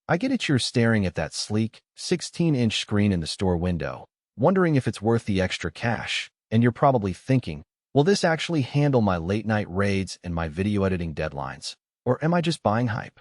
I get it, you're staring at that sleek, 16-inch screen in the store window, wondering if it's worth the extra cash, and you're probably thinking, will this actually handle my late-night raids and my video editing deadlines, or am I just buying hype?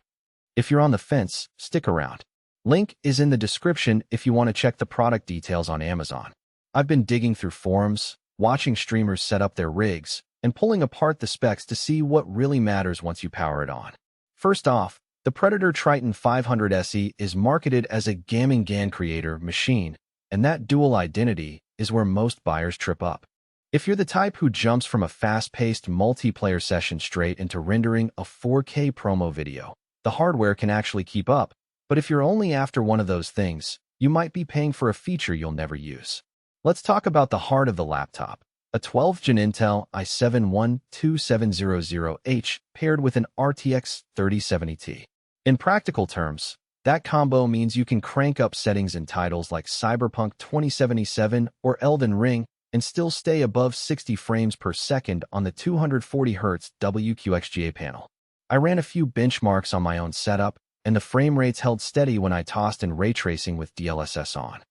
If you're on the fence, stick around. Link is in the description if you want to check the product details on Amazon. I've been digging through forums, watching streamers set up their rigs, and pulling apart the specs to see what really matters once you power it on. First off, the Predator Triton 500 SE is marketed as a gaming GAN creator machine, and that dual identity is where most buyers trip up. If you're the type who jumps from a fast-paced multiplayer session straight into rendering a 4K promo video, the hardware can actually keep up, but if you're only after one of those things, you might be paying for a feature you'll never use. Let's talk about the heart of the laptop, a 12th Gen Intel i7-12700H paired with an RTX 3070 Ti. In practical terms, that combo means you can crank up settings in titles like Cyberpunk 2077 or Elden Ring and still stay above 60 frames per second on the 240Hz WQXGA panel. I ran a few benchmarks on my own setup, and the frame rates held steady when I tossed in ray tracing with DLSS on.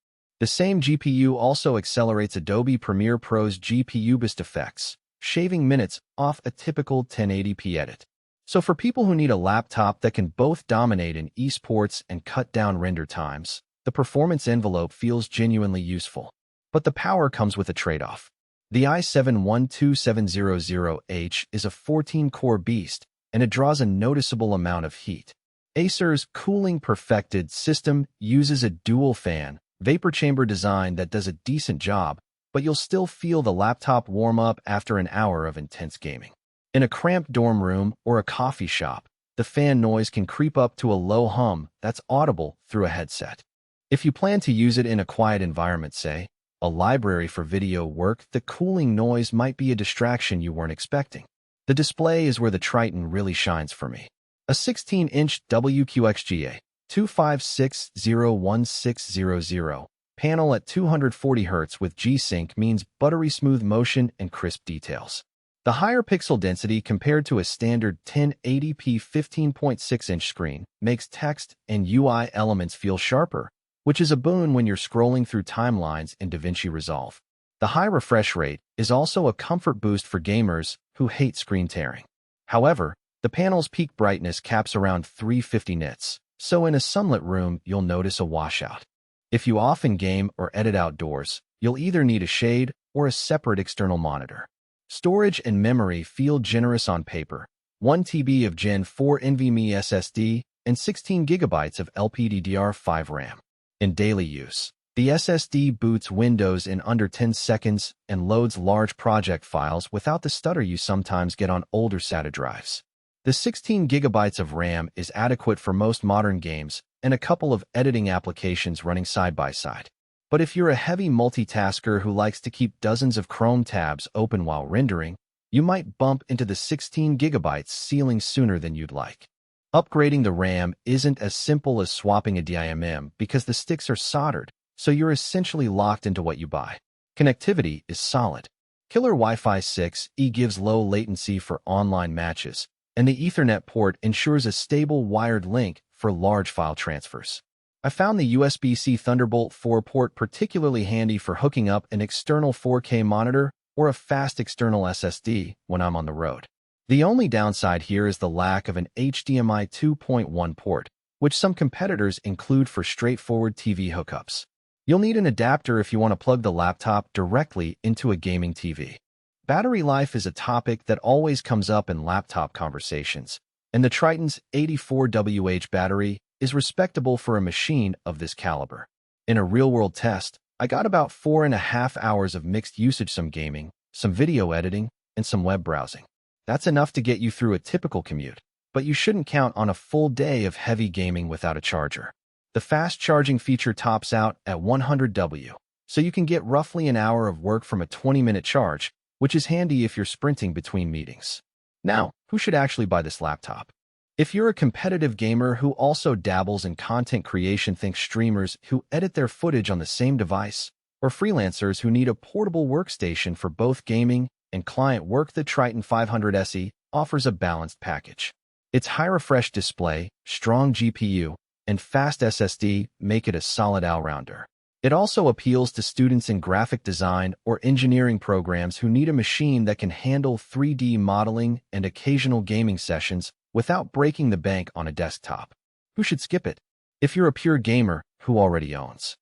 The same GPU also accelerates Adobe Premiere Pro's GPU boost effects, shaving minutes off a typical 1080p edit. So for people who need a laptop that can both dominate in esports and cut down render times, the performance envelope feels genuinely useful. But the power comes with a trade-off. The i7-12700H is a 14-core beast, and it draws a noticeable amount of heat. Acer's cooling perfected system uses a dual fan, vapor chamber design that does a decent job, but you'll still feel the laptop warm up after an hour of intense gaming. In a cramped dorm room or a coffee shop, the fan noise can creep up to a low hum that's audible through a headset. If you plan to use it in a quiet environment, say, a library for video work, the cooling noise might be a distraction you weren't expecting. The display is where the Triton really shines for me. A 16-inch WQXGA 256/01600 panel at 240Hz with G-Sync means buttery smooth motion and crisp details. The higher pixel density compared to a standard 1080p 15.6-inch screen makes text and UI elements feel sharper, which is a boon when you're scrolling through timelines in DaVinci Resolve. The high refresh rate is also a comfort boost for gamers who hate screen tearing. However, the panel's peak brightness caps around 350 nits, so in a sunlit room you'll notice a washout. If you often game or edit outdoors, you'll either need a shade or a separate external monitor. Storage and memory feel generous on paper. 1 TB of Gen 4 NVMe SSD and 16 GB of LPDDR5 RAM. In daily use, the SSD boots Windows in under 10 seconds and loads large project files without the stutter you sometimes get on older SATA drives. The 16 GB of RAM is adequate for most modern games and a couple of editing applications running side by side. But if you're a heavy multitasker who likes to keep dozens of Chrome tabs open while rendering, you might bump into the 16 GB ceiling sooner than you'd like. Upgrading the RAM isn't as simple as swapping a DIMM because the sticks are soldered, so you're essentially locked into what you buy. Connectivity is solid. Killer Wi-Fi 6E gives low latency for online matches, and the Ethernet port ensures a stable wired link for large file transfers. I found the USB-C Thunderbolt 4 port particularly handy for hooking up an external 4K monitor or a fast external SSD when I'm on the road. The only downside here is the lack of an HDMI 2.1 port, which some competitors include for straightforward TV hookups. You'll need an adapter if you want to plug the laptop directly into a gaming TV. Battery life is a topic that always comes up in laptop conversations, and the Triton's 84Wh battery is respectable for a machine of this caliber. In a real-world test, I got about 4.5 hours of mixed usage, some gaming, some video editing, and some web browsing. That's enough to get you through a typical commute, but you shouldn't count on a full day of heavy gaming without a charger. The fast charging feature tops out at 100W, so you can get roughly an hour of work from a 20-minute charge, which is handy if you're sprinting between meetings. Now, who should actually buy this laptop? If you're a competitive gamer who also dabbles in content creation, think streamers who edit their footage on the same device, or freelancers who need a portable workstation for both gaming and client work, the Triton 500 SE offers a balanced package. Its high refresh display, strong GPU, and fast SSD make it a solid all-rounder. It also appeals to students in graphic design or engineering programs who need a machine that can handle 3D modeling and occasional gaming sessions without breaking the bank on a desktop. Who should skip it? If you're a pure gamer, who already owns